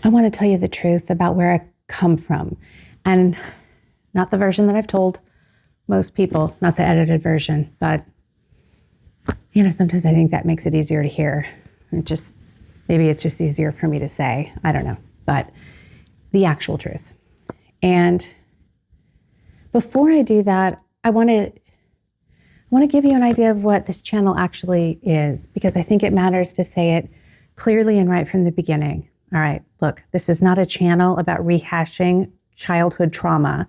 I want to tell you the truth about where I come from, and not the version that I've told most people, not the edited version, but sometimes I think that makes it easier to hear. Maybe it's just easier for me to say, I don't know, but the actual truth. And before I do that, I want to give you an idea of what this channel actually is, because I think it matters to say it clearly and right from the beginning. All right, look, this is not a channel about rehashing childhood trauma.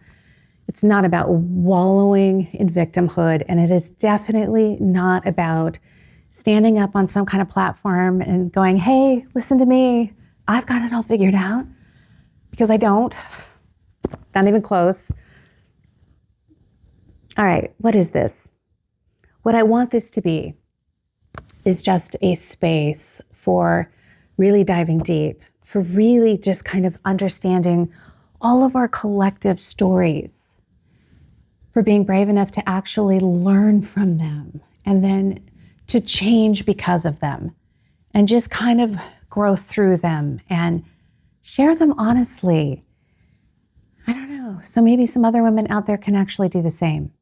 It's not about wallowing in victimhood, and it is definitely not about standing up on some kind of platform and going, hey, listen to me, I've got it all figured out, because I don't, not even close. All right, what is this? What I want this to be is just a space for really diving deep, for really just kind of understanding all of our collective stories, for being brave enough to actually learn from them and then to change because of them and just kind of grow through them and share them honestly. I don't know. So maybe some other women out there can actually do the same.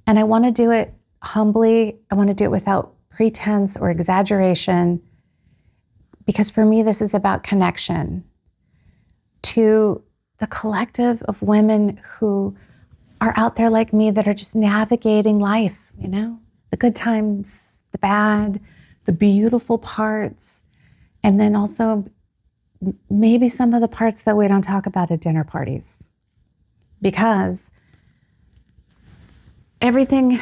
And I want to do it humbly. I want to do it without pretense or exaggeration, because for me, this is about connection to the collective of women who are out there like me that are just navigating life, the good times, the bad, the beautiful parts, and then also maybe some of the parts that we don't talk about at dinner parties. Because everything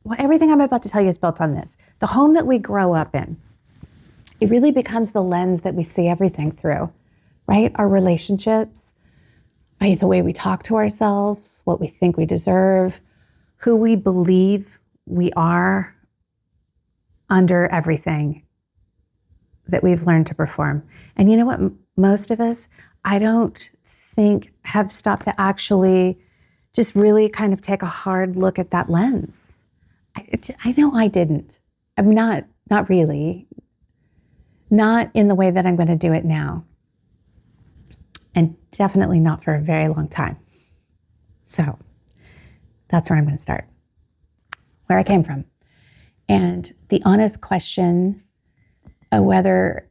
I'm about to tell you is built on this. The home that we grow up in, it really becomes the lens that we see everything through, right? Our relationships, the way we talk to ourselves, what we think we deserve, who we believe we are under everything that we've learned to perform. And you know what? Most of us, I don't think, have stopped to actually just really kind of take a hard look at that lens. I know I didn't. I'm not really. Not in the way that I'm going to do it now. And definitely not for a very long time. So that's where I'm going to start. Where I came from. And the honest question of whether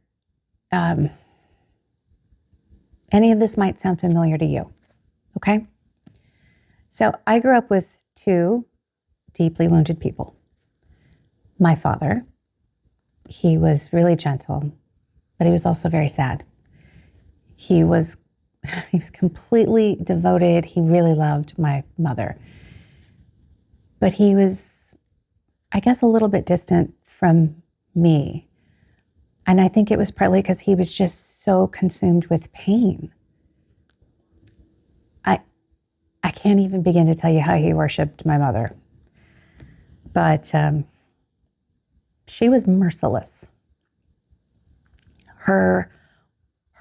any of this might sound familiar to you. Okay? So I grew up with two deeply wounded people. My father, he was really gentle, but he was also very sad. He was completely devoted. He really loved my mother. But he was, I guess, a little bit distant from me. And I think it was partly because he was just so consumed with pain. I can't even begin to tell you how he worshiped my mother. But she was merciless. Her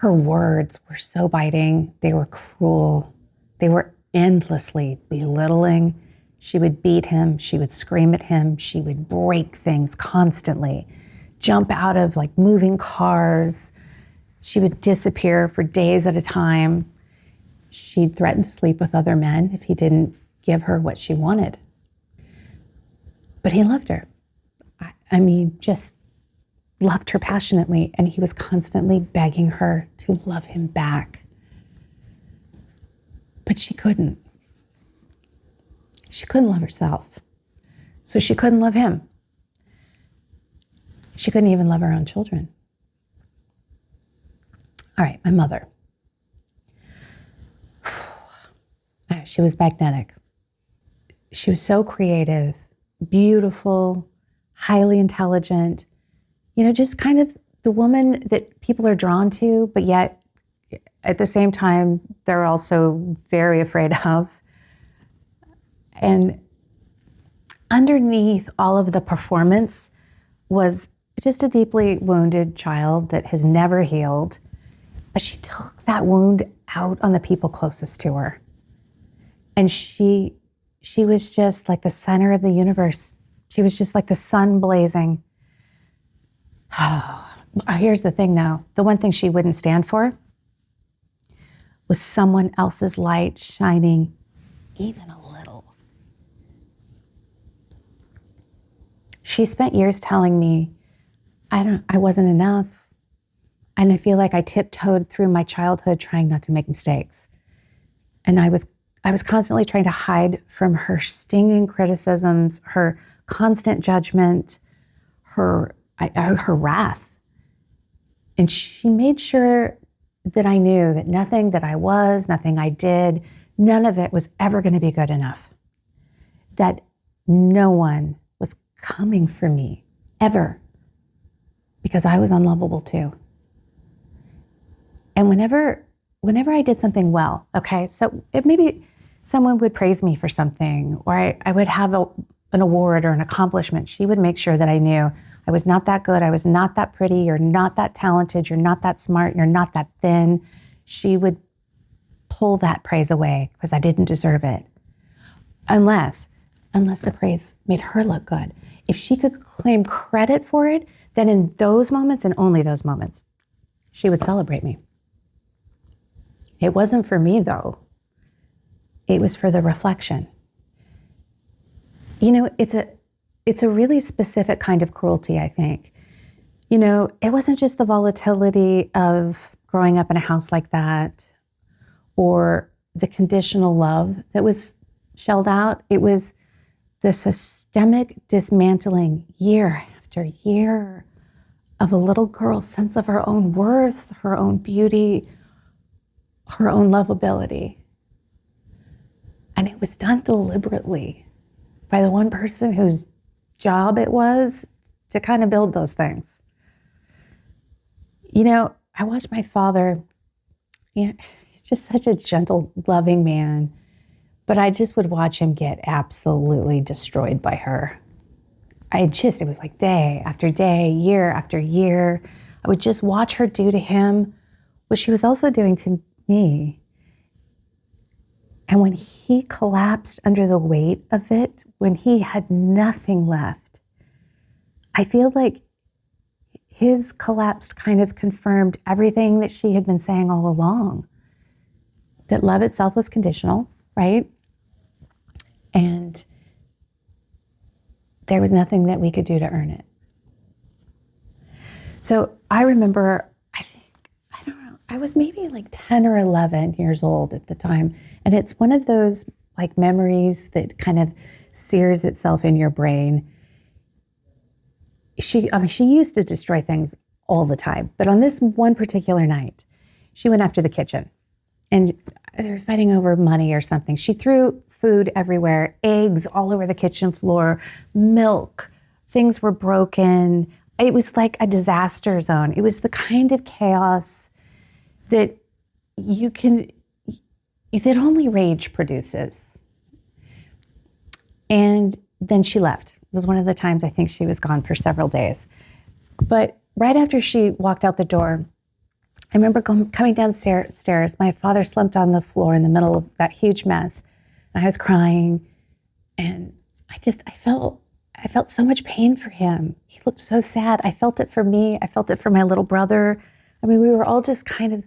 words were so biting. They were cruel. They were endlessly belittling. She would beat him. She would scream at him. She would break things constantly, jump out of moving cars. She would disappear for days at a time. She'd threaten to sleep with other men if he didn't give her what she wanted. But he loved her. I mean, just loved her passionately, and he was constantly begging her to love him back. But she couldn't. She couldn't love herself. So she couldn't love him. She couldn't even love her own children. All right, my mother. She was magnetic. She was so creative, beautiful, highly intelligent, just kind of the woman that people are drawn to, but yet at the same time, they're also very afraid of. And underneath all of the performance was just a deeply wounded child that has never healed, but she took that wound out on the people closest to her. And she was just like the center of the universe. She was just like the sun blazing. Oh, here's the thing though. The one thing she wouldn't stand for was someone else's light shining even a little. She spent years telling me I wasn't enough. And I feel like I tiptoed through my childhood trying not to make mistakes. And I was constantly trying to hide from her stinging criticisms, her constant judgment, her wrath. And she made sure that I knew that nothing that I was, nothing I did, none of it was ever going to be good enough. That no one was coming for me, ever, because I was unlovable too. And whenever I did something well, okay, so maybe someone would praise me for something, or I would have an award or an accomplishment, she would make sure that I knew I was not that good, I was not that pretty, you're not that talented, you're not that smart, you're not that thin. She would pull that praise away because I didn't deserve it. Unless the praise made her look good. If she could claim credit for it, then in those moments and only those moments, she would celebrate me. It wasn't for me though. It was for the reflection. You know, it's a really specific kind of cruelty, I think. You know, it wasn't just the volatility of growing up in a house like that or the conditional love that was shelled out. It was the systemic dismantling year after year of a little girl's sense of her own worth, her own beauty, her own lovability. And it was done deliberately by the one person whose job it was to kind of build those things. You know, I watched my father, he's just such a gentle, loving man, but I just would watch him get absolutely destroyed by her. It was like day after day, year after year. I would just watch her do to him what she was also doing to me. And when he collapsed under the weight of it, when he had nothing left, I feel like his collapse kind of confirmed everything that she had been saying all along, that love itself was conditional, right? And there was nothing that we could do to earn it. So I remember, I was maybe like 10 or 11 years old at the time. And it's one of those like memories that kind of sears itself in your brain. She used to destroy things all the time. But on this one particular night, she went after the kitchen and they were fighting over money or something. She threw food everywhere, eggs all over the kitchen floor, milk, things were broken. It was like a disaster zone. It was the kind of chaos that that only rage produces. And then she left. It was one of the times I think she was gone for several days. But right after she walked out the door, I remember coming downstairs. My father slumped on the floor in the middle of that huge mess. And I was crying. And I felt so much pain for him. He looked so sad. I felt it for me. I felt it for my little brother. I mean, we were all just kind of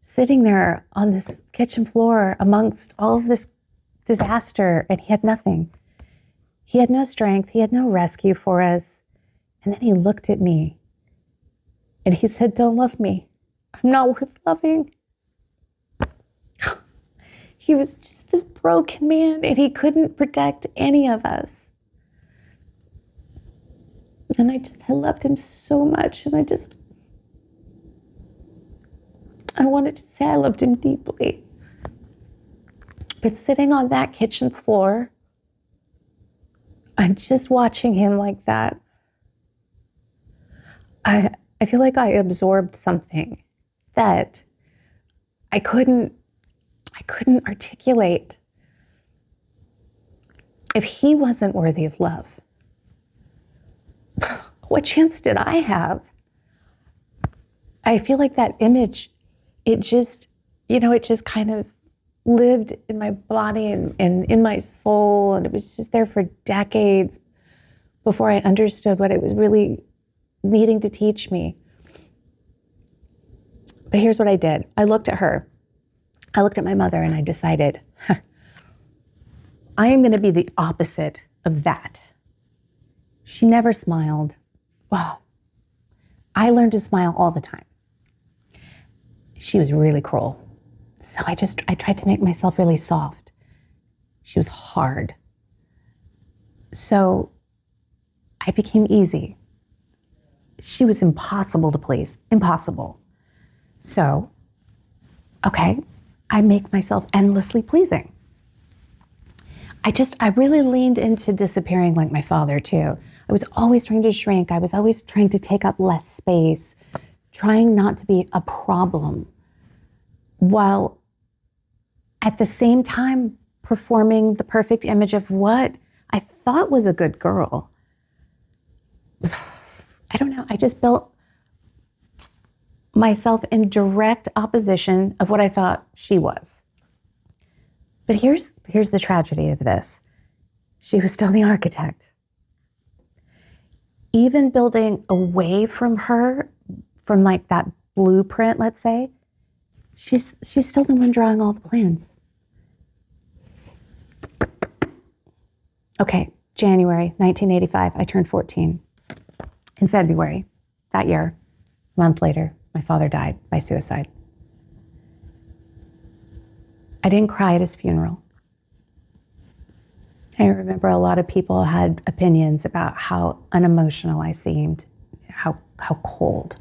sitting there on this kitchen floor amongst all of this disaster, and he had nothing. He had no strength. He had no rescue for us. And then he looked at me and he said, "Don't love me. I'm not worth loving." He was just this broken man and he couldn't protect any of us. And I loved him so much, and I wanted to say I loved him deeply. But sitting on that kitchen floor, I'm just watching him like that. I feel like I absorbed something that I couldn't articulate. If he wasn't worthy of love, what chance did I have? I feel like that image, it just kind of lived in my body and in my soul, and it was just there for decades before I understood what it was really needing to teach me. But here's what I did. I looked at her I looked at my mother and I decided, I am going to be the opposite of that. She never smiled. Well, I learned to smile all the time. She was really cruel. So I tried to make myself really soft. She was hard. So I became easy. She was impossible to please, impossible. So, okay, I make myself endlessly pleasing. I really leaned into disappearing like my father too. I was always trying to shrink. I was always trying to take up less space, trying not to be a problem, while at the same time performing the perfect image of what I thought was a good girl. I don't know. I just built myself in direct opposition of what I thought she was. But here's the tragedy of this. She was still the architect. Even building away from her, from like that blueprint, let's say, she's still the one drawing all the plans. Okay, January 1985, I turned 14. In February that year, a month later, my father died by suicide. I didn't cry at his funeral. I remember a lot of people had opinions about how unemotional I seemed, how cold.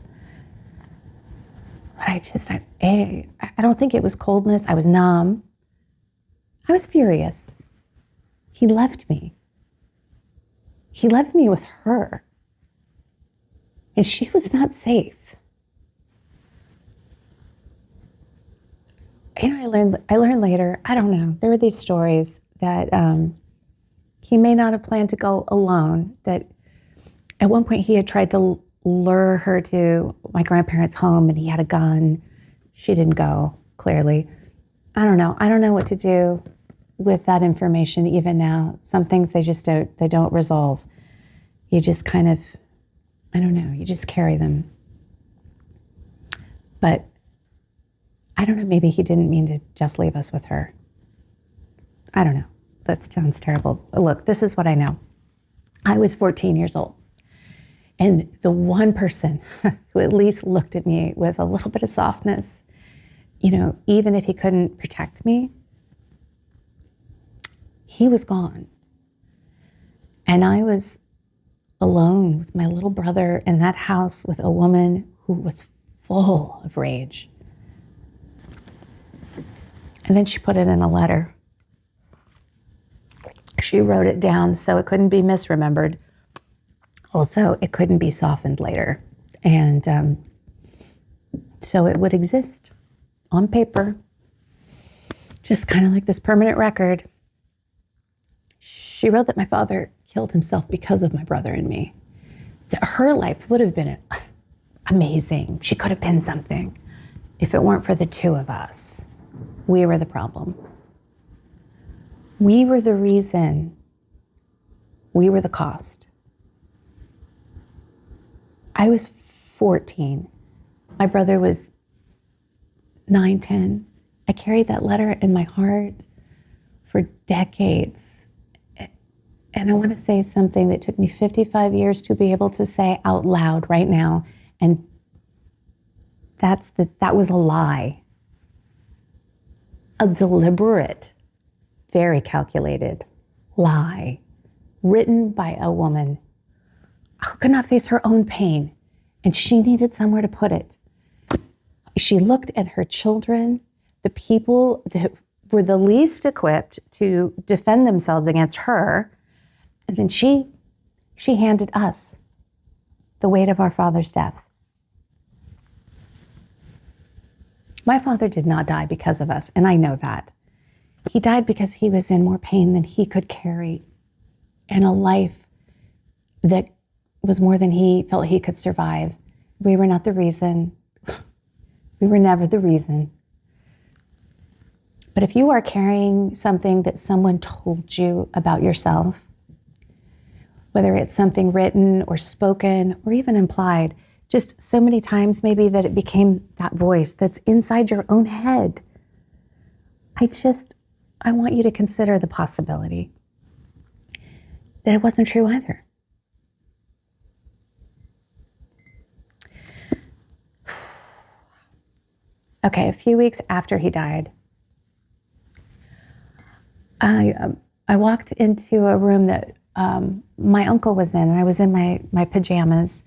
But I don't think it was coldness. I was numb. I was furious. He left me. He left me with her. And she was not safe. You know, I learned later, I don't know, there were these stories that he may not have planned to go alone, that at one point he had tried to lure her to my grandparents' home and he had a gun. She didn't go, clearly. I don't know. I don't know what to do with that information even now. Some things they don't resolve. You just kind of, I don't know, you just carry them. But I don't know, maybe he didn't mean to just leave us with her. I don't know. That sounds terrible. Look, this is what I know. I was 14 years old. And the one person who at least looked at me with a little bit of softness, you know, even if he couldn't protect me, he was gone. And I was alone with my little brother in that house with a woman who was full of rage. And then she put it in a letter. She wrote it down so it couldn't be misremembered. Also, it couldn't be softened later. And so it would exist on paper, just kind of like this permanent record. She wrote that my father killed himself because of my brother and me. That her life would have been amazing. She could have been something if it weren't for the two of us. We were the problem. We were the reason. We were the cost. I was 14. My brother was 9, 10. I carried that letter in my heart for decades. And I want to say something that took me 55 years to be able to say out loud right now. And that was a lie. A deliberate, very calculated lie written by a woman who could not face her own pain, and she needed somewhere to put it. She looked at her children, the people that were the least equipped to defend themselves against her, and then she handed us the weight of our father's death. My father did not die because of us, and I know that. He died because he was in more pain than he could carry, and a life that was more than he felt he could survive. We were not the reason. We were never the reason. But if you are carrying something that someone told you about yourself, whether it's something written or spoken or even implied, just so many times maybe that it became that voice that's inside your own head. I want you to consider the possibility that it wasn't true either. Okay, a few weeks after he died, I walked into a room that my uncle was in, and I was in my pajamas,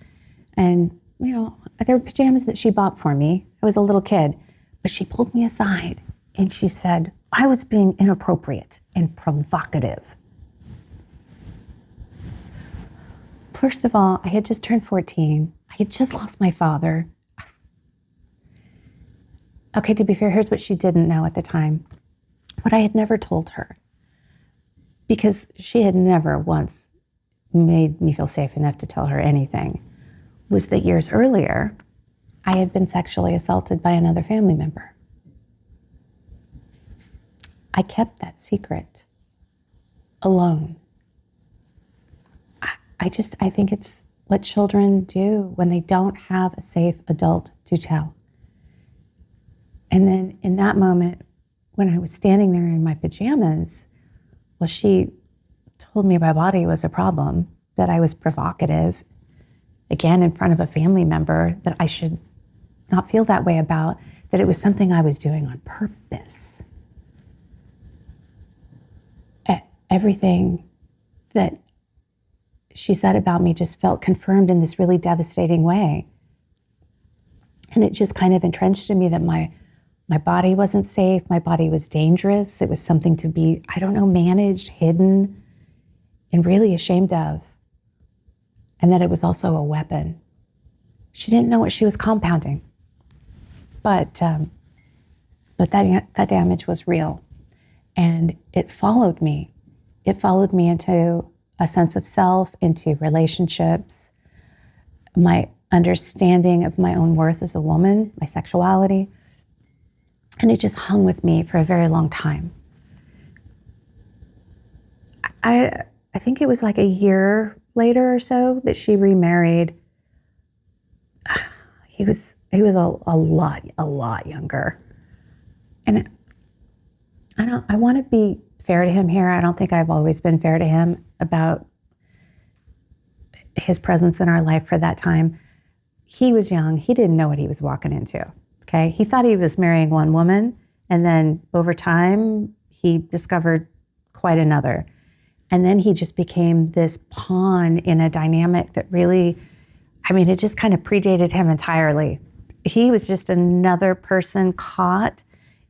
and there were pajamas that she bought for me. I was a little kid, but she pulled me aside and she said I was being inappropriate and provocative. First of all, I had just turned 14. I had just lost my father. Okay, to be fair, here's what she didn't know at the time. What I had never told her, because she had never once made me feel safe enough to tell her anything, was that years earlier, I had been sexually assaulted by another family member. I kept that secret alone. I think it's what children do when they don't have a safe adult to tell. And then in that moment, when I was standing there in my pajamas, well, she told me my body was a problem, that I was provocative, again, in front of a family member, that I should not feel that way about, that it was something I was doing on purpose. Everything that she said about me just felt confirmed in this really devastating way. And it just kind of entrenched in me that my body wasn't safe, my body was dangerous, it was something to be, managed, hidden, and really ashamed of. And that it was also a weapon. She didn't know what she was compounding. But that damage was real. And it followed me. It followed me into a sense of self, into relationships, my understanding of my own worth as a woman, my sexuality. And it just hung with me for a very long time. I think it was like a year later or so that she remarried. He was a lot younger. And I want to be fair to him here. I don't think I've always been fair to him about his presence in our life for that time. He was young. He didn't know what he was walking into. Okay. He thought he was marrying one woman, and then over time he discovered quite another. And then he just became this pawn in a dynamic that really, it just kind of predated him entirely. He was just another person caught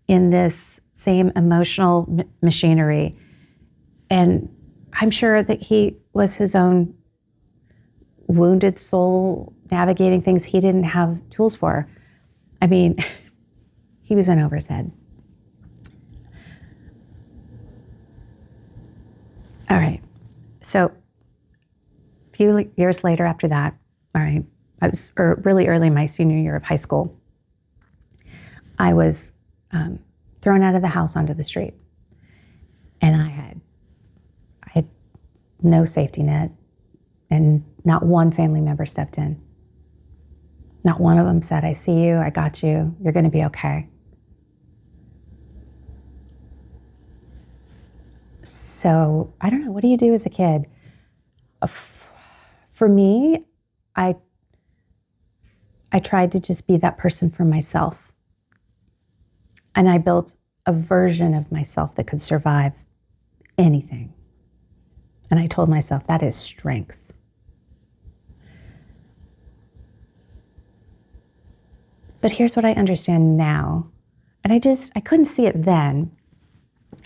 in this same emotional machinery. And I'm sure that he was his own wounded soul navigating things he didn't have tools for. He was in over his head. All right. So a few years later after that, I was really early in my senior year of high school. I was thrown out of the house onto the street. And I had no safety net, and not one family member stepped in. Not one of them said, I see you, I got you, you're going to be okay. So I don't know, what do you do as a kid? For me, I tried to just be that person for myself. And I built a version of myself that could survive anything. And I told myself that is strength. But here's what I understand now. And I couldn't see it then,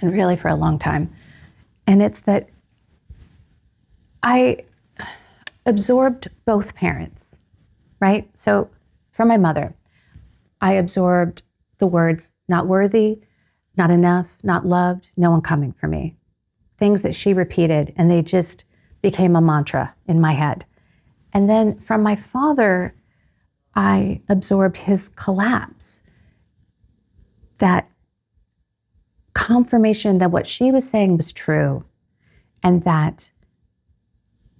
and really for a long time. And it's that I absorbed both parents, right? So from my mother, I absorbed the words, not worthy, not enough, not loved, no one coming for me. Things that she repeated, and they just became a mantra in my head. And then from my father, I absorbed his collapse, that confirmation that what she was saying was true, and that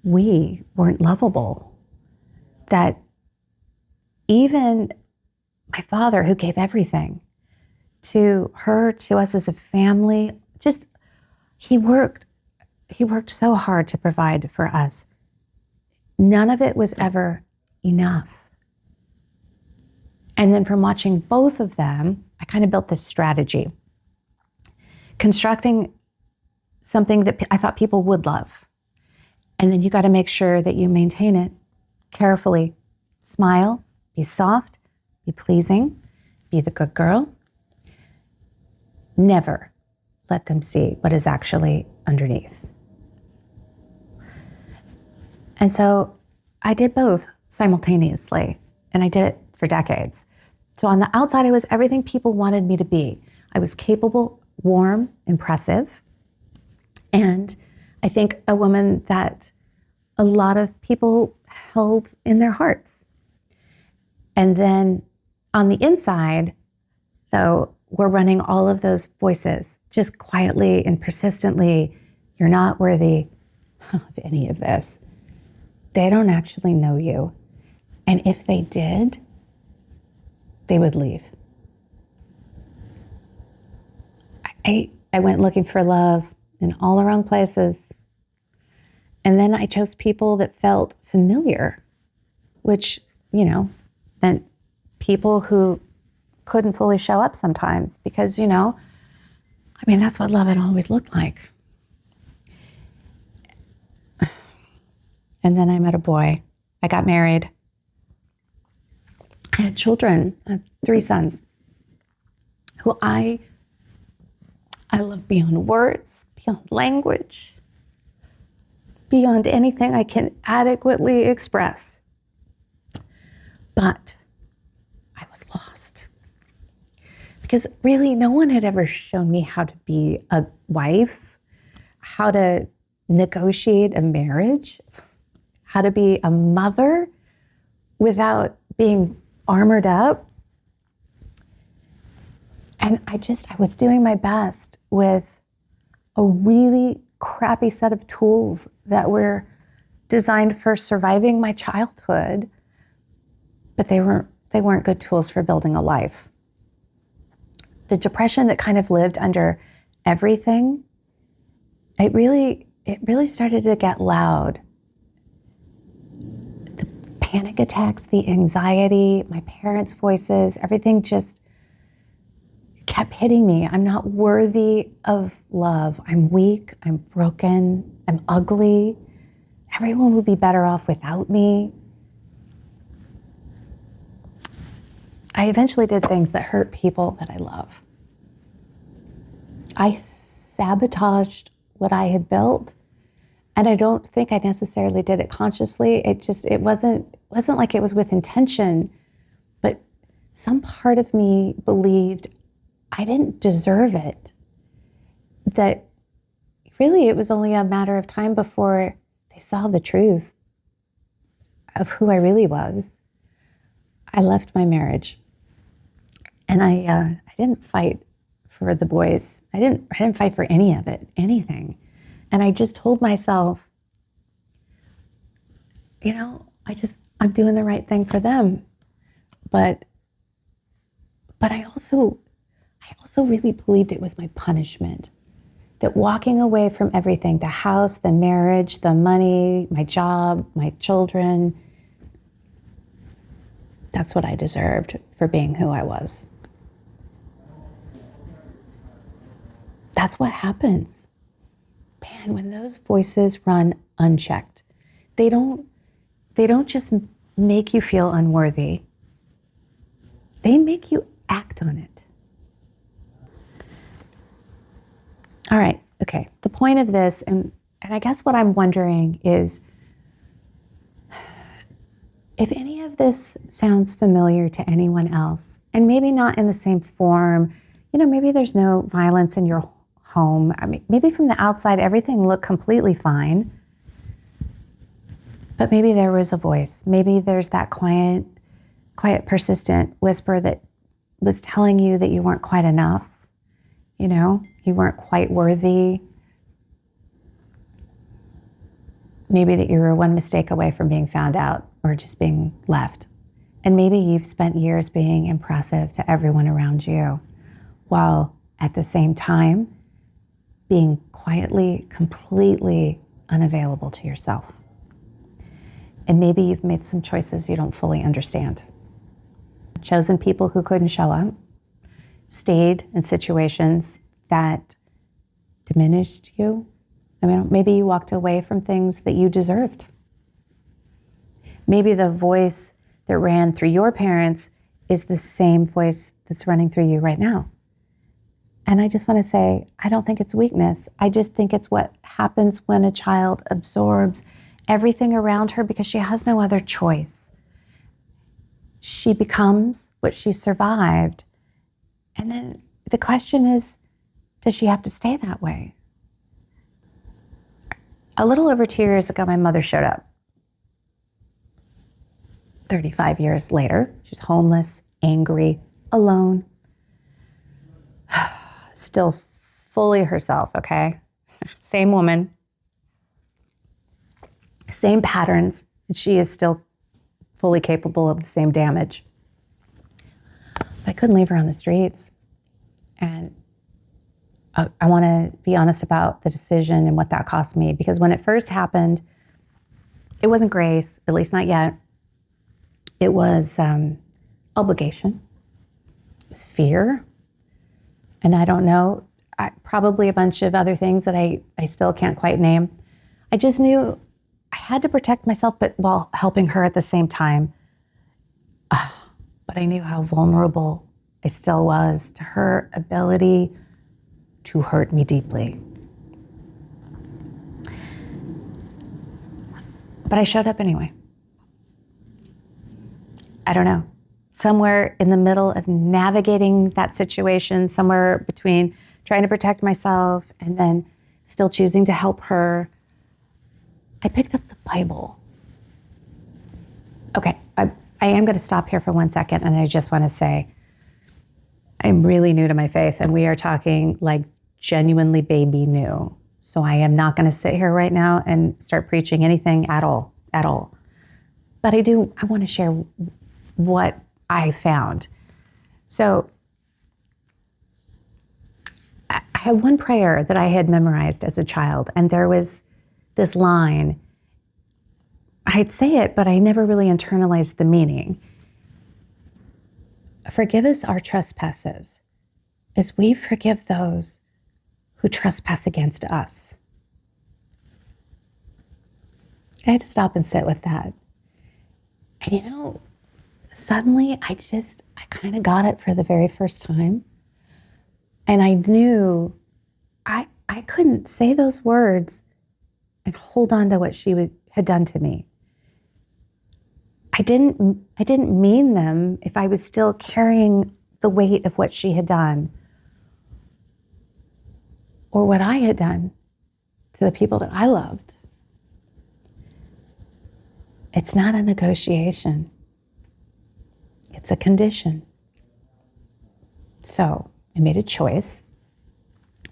we weren't lovable, that even my father, who gave everything to her, to us as a family. Just, he worked so hard to provide for us. None of it was ever enough. And then from watching both of them, I kind of built this strategy, constructing something that I thought people would love. And then you got to make sure that you maintain it carefully. Smile, be soft, be pleasing, be the good girl. Never let them see what is actually underneath. And so I did both simultaneously, and I did it for decades. So on the outside, I was everything people wanted me to be. I was capable, warm, impressive, and I think a woman that a lot of people held in their hearts. And then on the inside, though, we're running all of those voices just quietly and persistently. You're not worthy of any of this. They don't actually know you. And if they did, they would leave. I went looking for love in all the wrong places. And then I chose people that felt familiar, which, meant people who couldn't fully show up sometimes because, that's what love had always looked like. And then I met a boy. I got married. I had children. I had 3 sons who I love beyond words, beyond language, beyond anything I can adequately express. But I was lost. Because really, no one had ever shown me how to be a wife, how to negotiate a marriage, how to be a mother without being armored up. And I was doing my best with a really crappy set of tools that were designed for surviving my childhood, but they weren't good tools for building a life. The depression that kind of lived under everything, it really started to get loud. The panic attacks, the anxiety, my parents' voices, everything just kept hitting me. I'm not worthy of love. I'm weak, I'm broken, I'm ugly. Everyone would be better off without me. I eventually did things that hurt people that I love. I sabotaged what I had built, and I don't think I necessarily did it consciously. It wasn't like it was with intention, but some part of me believed I didn't deserve it. That really it was only a matter of time before they saw the truth of who I really was. I left my marriage. And I didn't fight for the boys. I didn't fight for any of it, anything. And I just told myself, I'm doing the right thing for them. But I also really believed it was my punishment. That walking away from everything, the house, the marriage, the money, my job, my children, that's what I deserved for being who I was. That's what happens. Man, when those voices run unchecked, they don't just make you feel unworthy. They make you act on it. All right, okay. The point of this, and I guess what I'm wondering is, if any of this sounds familiar to anyone else, and maybe not in the same form, maybe there's no violence in your home. I mean, maybe from the outside, everything looked completely fine, but maybe there was a voice. Maybe there's that quiet, persistent whisper that was telling you that you weren't quite enough, you weren't quite worthy. Maybe that you were one mistake away from being found out or just being left. And maybe you've spent years being impressive to everyone around you. while at the same time being quietly, completely unavailable to yourself. And maybe you've made some choices you don't fully understand. Chosen people who couldn't show up, stayed in situations that diminished you. I mean, maybe you walked away from things that you deserved. Maybe the voice that ran through your parents is the same voice that's running through you right now. And I just want to say, I don't think it's weakness. I just think it's what happens when a child absorbs everything around her because she has no other choice. She becomes what she survived. And then the question is, does she have to stay that way? A little over 2 years ago, my mother showed up. 35 years later, she's homeless, angry, alone, still fully herself, okay? Same woman, same patterns, and she is still fully capable of the same damage. But I couldn't leave her on the streets. And I want to be honest about the decision and what that cost me, because when it first happened, it wasn't grace, at least not yet. It was obligation, it was fear, and I don't know, probably a bunch of other things that I still can't quite name. I just knew I had to protect myself, but while helping her at the same time. But I knew how vulnerable I still was to her ability to hurt me deeply. But I showed up anyway. I don't know, somewhere in the middle of navigating that situation, somewhere between trying to protect myself and then still choosing to help her, I picked up the Bible. Okay, I am going to stop here for 1 second, and I just want to say, I'm really new to my faith, and we are talking like genuinely baby new. So I am not going to sit here right now and start preaching anything at all. But I want to share what I found. So I had one prayer that I had memorized as a child, and there was this line. I'd say it, but I never really internalized the meaning. Forgive us our trespasses as we forgive those who trespass against us. I had to stop and sit with that. And suddenly I kind of got it for the very first time. And I knew I couldn't say those words and hold on to what she had done to me. I didn't mean them if I was still carrying the weight of what she had done or what I had done to the people that I loved. It's not a negotiation. It's a condition. So I made a choice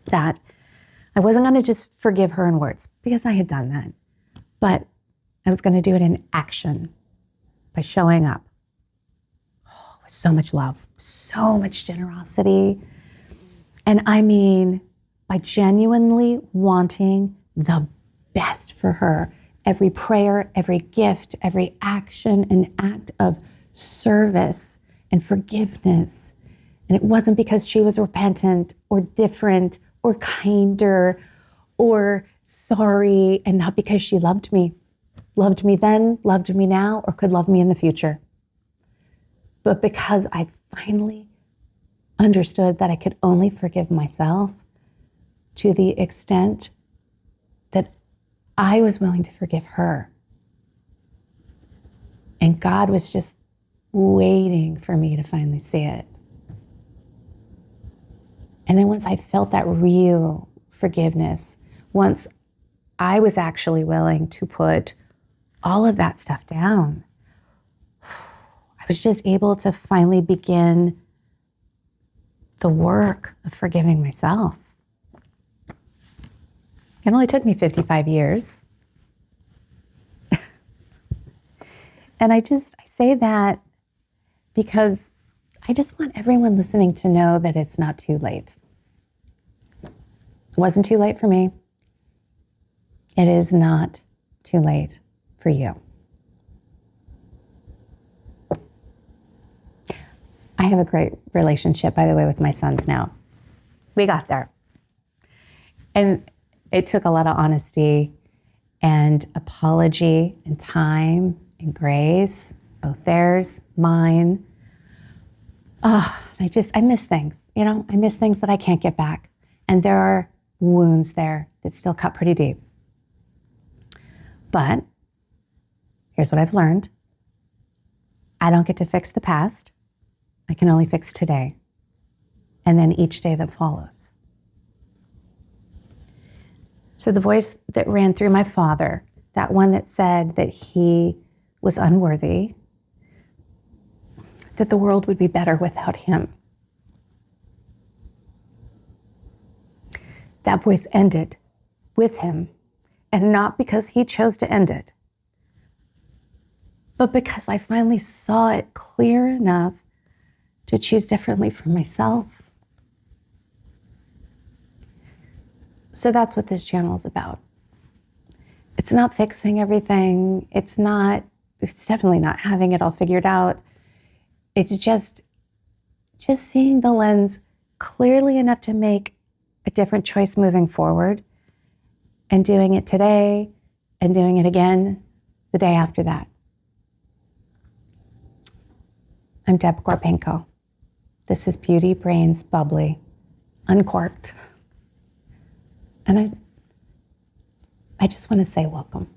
that I wasn't going to just forgive her in words because I had done that, but I was going to do it in action by showing up. Oh, with so much love, so much generosity. And I mean, by genuinely wanting the best for her. Every prayer, every gift, every action, an act of service and forgiveness. And it wasn't because she was repentant or different or kinder or sorry, and not because she loved me then, loved me now, or could love me in the future. But because I finally understood that I could only forgive myself to the extent that I was willing to forgive her. And God was just waiting for me to finally see it. And then once I felt that real forgiveness, once I was actually willing to put all of that stuff down, I was just able to finally begin the work of forgiving myself. It only took me 55 years. And I say that because I just want everyone listening to know that it's not too late. It wasn't too late for me. It is not too late for you. I have a great relationship, by the way, with my sons now. We got there. And it took a lot of honesty and apology and time and grace, both theirs, mine. I miss things, I miss things that I can't get back. And there are wounds there that still cut pretty deep. But here's what I've learned. I don't get to fix the past. I can only fix today. And then each day that follows. So the voice that ran through my father, that one that said that he was unworthy, that the world would be better without him. That voice ended with him, and not because he chose to end it, but because I finally saw it clear enough to choose differently for myself. So that's what this channel is about. It's not fixing everything. It's definitely not having it all figured out. It's just seeing the lens clearly enough to make a different choice moving forward, and doing it today and doing it again the day after that. I'm Deb Gorpenko. This is Beauty, Brains, Bubbly, Uncorked. And I just want to say welcome.